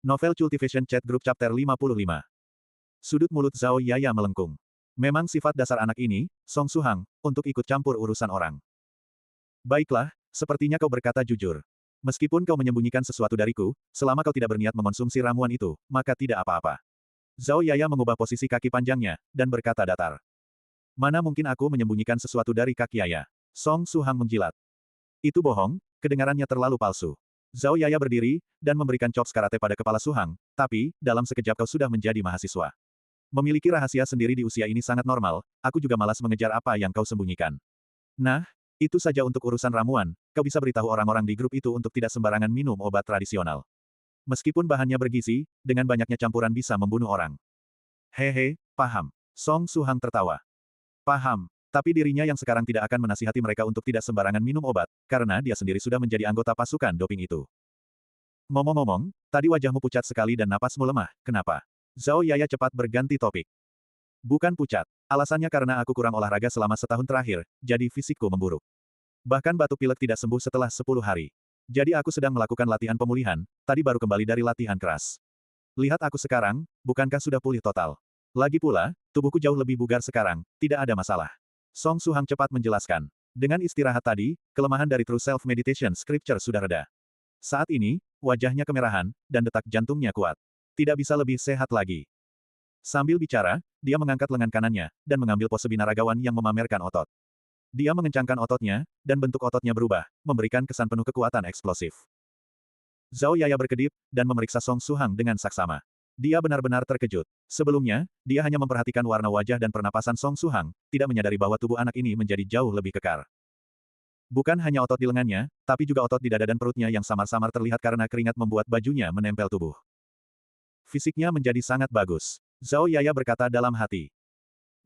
Novel Cultivation Chat Group Chapter 55. Sudut mulut Zhao Yaya melengkung. Memang sifat dasar anak ini, Song Suhang, untuk ikut campur urusan orang. Baiklah, sepertinya kau berkata jujur. Meskipun kau menyembunyikan sesuatu dariku, selama kau tidak berniat mengonsumsi ramuan itu, maka tidak apa-apa. Zhao Yaya mengubah posisi kaki panjangnya, dan berkata datar. Mana mungkin aku menyembunyikan sesuatu dari kaki Yaya? Song Suhang menjilat. Itu bohong, kedengarannya terlalu palsu. Zhao Yaya berdiri, dan memberikan chops karate pada kepala Suhang, tapi, dalam sekejap kau sudah menjadi mahasiswa. Memiliki rahasia sendiri di usia ini sangat normal, aku juga malas mengejar apa yang kau sembunyikan. Nah, itu saja untuk urusan ramuan, kau bisa beritahu orang-orang di grup itu untuk tidak sembarangan minum obat tradisional. Meskipun bahannya bergizi, dengan banyaknya campuran bisa membunuh orang. Hehe, paham. Song Suhang tertawa. Paham. Tapi dirinya yang sekarang tidak akan menasihati mereka untuk tidak sembarangan minum obat, karena dia sendiri sudah menjadi anggota pasukan doping itu. Ngomong-ngomong, tadi wajahmu pucat sekali dan napasmu lemah, kenapa? Zhao Yaya cepat berganti topik. Bukan pucat. Alasannya karena aku kurang olahraga selama setahun terakhir, jadi fisikku memburuk. Bahkan batuk pilek tidak sembuh setelah 10 hari. Jadi aku sedang melakukan latihan pemulihan, tadi baru kembali dari latihan keras. Lihat aku sekarang, bukankah sudah pulih total? Lagi pula, tubuhku jauh lebih bugar sekarang, tidak ada masalah. Song Suhang cepat menjelaskan. Dengan istirahat tadi, kelemahan dari True Self Meditation Scripture sudah reda. Saat ini, wajahnya kemerahan, dan detak jantungnya kuat. Tidak bisa lebih sehat lagi. Sambil bicara, dia mengangkat lengan kanannya, dan mengambil pose binaragawan yang memamerkan otot. Dia mengencangkan ototnya, dan bentuk ototnya berubah, memberikan kesan penuh kekuatan eksplosif. Zhao Yaya berkedip, dan memeriksa Song Suhang dengan saksama. Dia benar-benar terkejut. Sebelumnya, dia hanya memperhatikan warna wajah dan pernapasan Song Suhang, tidak menyadari bahwa tubuh anak ini menjadi jauh lebih kekar. Bukan hanya otot di lengannya, tapi juga otot di dada dan perutnya yang samar-samar terlihat karena keringat membuat bajunya menempel tubuh. Fisiknya menjadi sangat bagus. Zhao Yaya berkata dalam hati.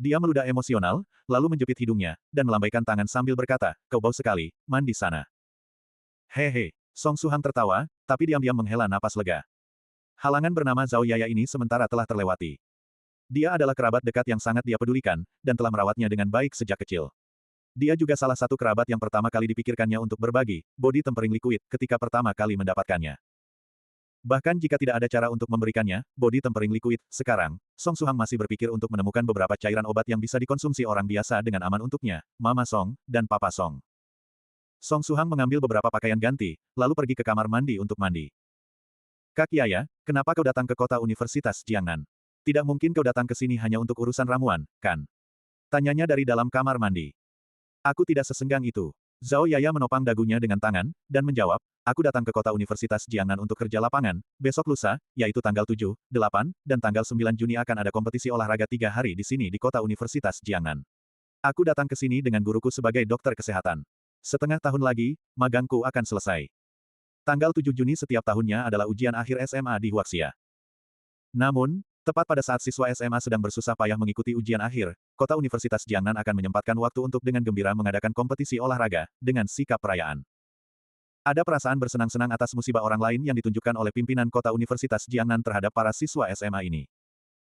Dia meludah emosional, lalu menjepit hidungnya, dan melambaikan tangan sambil berkata, kau bau sekali, mandi sana. Hehe, Song Suhang tertawa, tapi diam-diam menghela napas lega. Halangan bernama Zhao Yaya ini sementara telah terlewati. Dia adalah kerabat dekat yang sangat dia pedulikan, dan telah merawatnya dengan baik sejak kecil. Dia juga salah satu kerabat yang pertama kali dipikirkannya untuk berbagi, body tempering liquid, ketika pertama kali mendapatkannya. Bahkan jika tidak ada cara untuk memberikannya, body tempering liquid, sekarang, Song Suhang masih berpikir untuk menemukan beberapa cairan obat yang bisa dikonsumsi orang biasa dengan aman untuknya, Mama Song, dan Papa Song. Song Suhang mengambil beberapa pakaian ganti, lalu pergi ke kamar mandi untuk mandi. Kak Yaya, kenapa kau datang ke kota Universitas Jiangnan? Tidak mungkin kau datang ke sini hanya untuk urusan ramuan, kan? Tanyanya dari dalam kamar mandi. Aku tidak sesenggang itu. Zhao Yaya menopang dagunya dengan tangan, dan menjawab, aku datang ke kota Universitas Jiangnan untuk kerja lapangan, besok lusa, yaitu tanggal 7, 8, dan tanggal 9 Juni akan ada kompetisi olahraga 3 hari di sini di kota Universitas Jiangnan. Aku datang ke sini dengan guruku sebagai dokter kesehatan. Setengah tahun lagi, magangku akan selesai. Tanggal 7 Juni setiap tahunnya adalah ujian akhir SMA di Huaxia. Namun, tepat pada saat siswa SMA sedang bersusah payah mengikuti ujian akhir, kota Universitas Jiangnan akan menyempatkan waktu untuk dengan gembira mengadakan kompetisi olahraga, dengan sikap perayaan. Ada perasaan bersenang-senang atas musibah orang lain yang ditunjukkan oleh pimpinan kota Universitas Jiangnan terhadap para siswa SMA ini.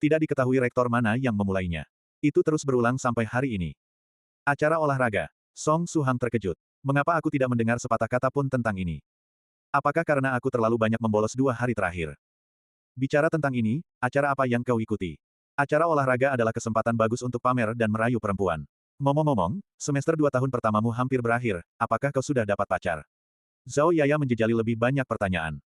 Tidak diketahui rektor mana yang memulainya. Itu terus berulang sampai hari ini. Acara olahraga. Song Suhang terkejut. Mengapa aku tidak mendengar sepatah kata pun tentang ini? Apakah karena aku terlalu banyak membolos 2 hari terakhir? Bicara tentang ini, acara apa yang kau ikuti? Acara olahraga adalah kesempatan bagus untuk pamer dan merayu perempuan. Ngomong-ngomong, semester 2 tahun pertamamu hampir berakhir, apakah kau sudah dapat pacar? Zhao Yaya menjejali lebih banyak pertanyaan.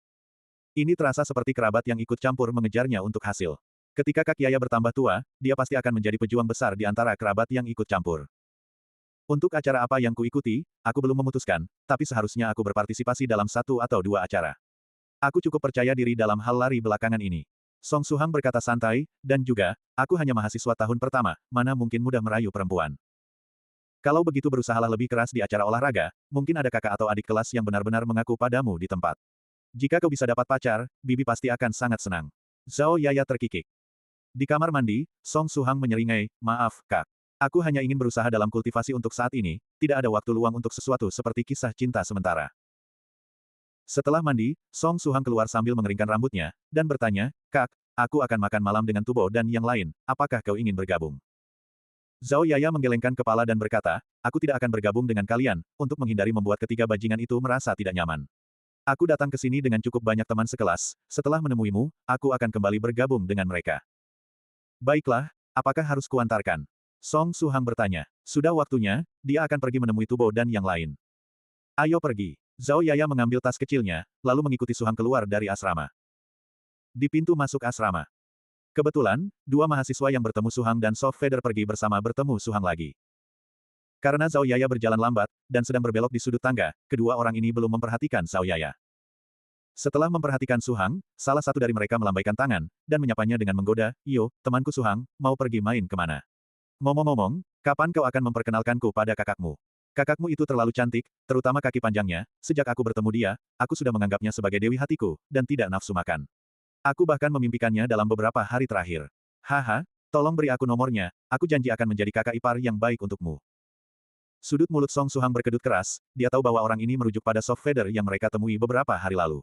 Ini terasa seperti kerabat yang ikut campur mengejarnya untuk hasil. Ketika Kak Yaya bertambah tua, dia pasti akan menjadi pejuang besar di antara kerabat yang ikut campur. Untuk acara apa yang kuikuti, aku belum memutuskan, tapi seharusnya aku berpartisipasi dalam 1 atau 2 acara. Aku cukup percaya diri dalam hal lari belakangan ini. Song Suhang berkata santai, dan juga, aku hanya mahasiswa tahun pertama, mana mungkin mudah merayu perempuan. Kalau begitu berusahalah lebih keras di acara olahraga, mungkin ada kakak atau adik kelas yang benar-benar mengaku padamu di tempat. Jika kau bisa dapat pacar, Bibi pasti akan sangat senang. Zhao Yaya terkikik. Di kamar mandi, Song Suhang menyeringai, maaf, Kak. Aku hanya ingin berusaha dalam kultivasi untuk saat ini, tidak ada waktu luang untuk sesuatu seperti kisah cinta sementara. Setelah mandi, Song Suhang keluar sambil mengeringkan rambutnya, dan bertanya, Kak, aku akan makan malam dengan Tubo dan yang lain, apakah kau ingin bergabung? Zhao Yaya menggelengkan kepala dan berkata, aku tidak akan bergabung dengan kalian, untuk menghindari membuat ketiga bajingan itu merasa tidak nyaman. Aku datang ke sini dengan cukup banyak teman sekelas, setelah menemuimu, aku akan kembali bergabung dengan mereka. Baiklah, apakah harus kuantarkan? Song Suhang bertanya. Sudah waktunya, dia akan pergi menemui Tubo dan yang lain. Ayo pergi. Zhao Yaya mengambil tas kecilnya, lalu mengikuti Suhang keluar dari asrama. Di pintu masuk asrama. Kebetulan, dua mahasiswa yang bertemu Suhang dan Soft Feather pergi bersama bertemu Suhang lagi. Karena Zhao Yaya berjalan lambat, dan sedang berbelok di sudut tangga, kedua orang ini belum memperhatikan Zhao Yaya. Setelah memperhatikan Suhang, salah satu dari mereka melambaikan tangan, dan menyapanya dengan menggoda, "Yo, temanku Suhang, mau pergi main kemana? Ngomong-ngomong, kapan kau akan memperkenalkanku pada kakakmu? Kakakmu itu terlalu cantik, terutama kaki panjangnya, sejak aku bertemu dia, aku sudah menganggapnya sebagai dewi hatiku, dan tidak nafsu makan. Aku bahkan memimpikannya dalam beberapa hari terakhir. Haha, tolong beri aku nomornya, aku janji akan menjadi kakak ipar yang baik untukmu." Sudut mulut Song Suhang berkedut keras, dia tahu bahwa orang ini merujuk pada Soft Feather yang mereka temui beberapa hari lalu.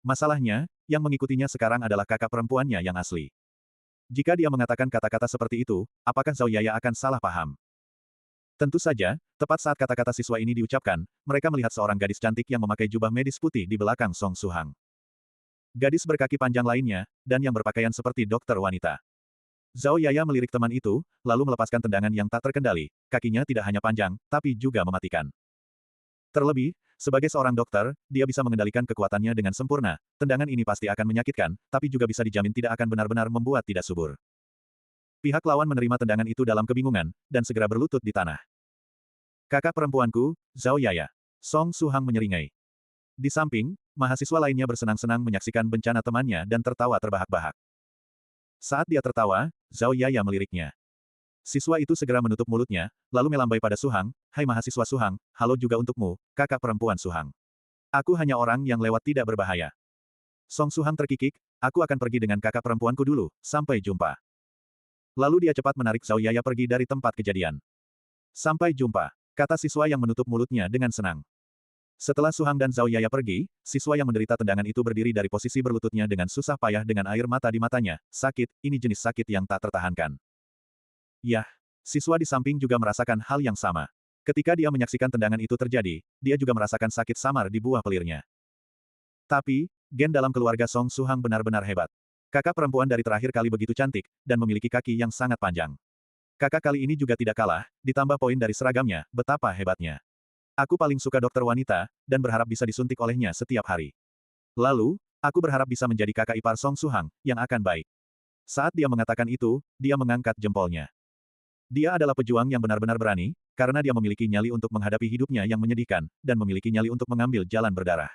Masalahnya, yang mengikutinya sekarang adalah kakak perempuannya yang asli. Jika dia mengatakan kata-kata seperti itu, apakah Zhao Yaya akan salah paham? Tentu saja, tepat saat kata-kata siswa ini diucapkan, mereka melihat seorang gadis cantik yang memakai jubah medis putih di belakang Song Suhang. Gadis berkaki panjang lainnya, dan yang berpakaian seperti dokter wanita. Zhao Yaya melirik teman itu, lalu melepaskan tendangan yang tak terkendali, kakinya tidak hanya panjang, tapi juga mematikan. Terlebih, sebagai seorang dokter, dia bisa mengendalikan kekuatannya dengan sempurna, tendangan ini pasti akan menyakitkan, tapi juga bisa dijamin tidak akan benar-benar membuat tidak subur. Pihak lawan menerima tendangan itu dalam kebingungan, dan segera berlutut di tanah. Kakak perempuanku, Zhao Yaya. Song Suhang menyeringai. Di samping, mahasiswa lainnya bersenang-senang menyaksikan bencana temannya dan tertawa terbahak-bahak. Saat dia tertawa, Zhao Yaya meliriknya. Siswa itu segera menutup mulutnya, lalu melambai pada Suhang, "Hai mahasiswa Suhang, halo juga untukmu, kakak perempuan Suhang. Aku hanya orang yang lewat tidak berbahaya." Song Suhang terkikik, "Aku akan pergi dengan kakak perempuanku dulu, sampai jumpa." Lalu dia cepat menarik Zhao Yaya pergi dari tempat kejadian. "Sampai jumpa," kata siswa yang menutup mulutnya dengan senang. Setelah Suhang dan Zhao Yaya pergi, siswa yang menderita tendangan itu berdiri dari posisi berlututnya dengan susah payah dengan air mata di matanya. Sakit, ini jenis sakit yang tak tertahankan. Yah, siswa di samping juga merasakan hal yang sama. Ketika dia menyaksikan tendangan itu terjadi, dia juga merasakan sakit samar di buah pelirnya. Tapi, gen dalam keluarga Song Suhang benar-benar hebat. Kakak perempuan dari terakhir kali begitu cantik, dan memiliki kaki yang sangat panjang. Kakak kali ini juga tidak kalah, ditambah poin dari seragamnya, betapa hebatnya. Aku paling suka dokter wanita, dan berharap bisa disuntik olehnya setiap hari. Lalu, aku berharap bisa menjadi kakak ipar Song Suhang, yang akan baik. Saat dia mengatakan itu, dia mengangkat jempolnya. Dia adalah pejuang yang benar-benar berani, karena dia memiliki nyali untuk menghadapi hidupnya yang menyedihkan, dan memiliki nyali untuk mengambil jalan berdarah.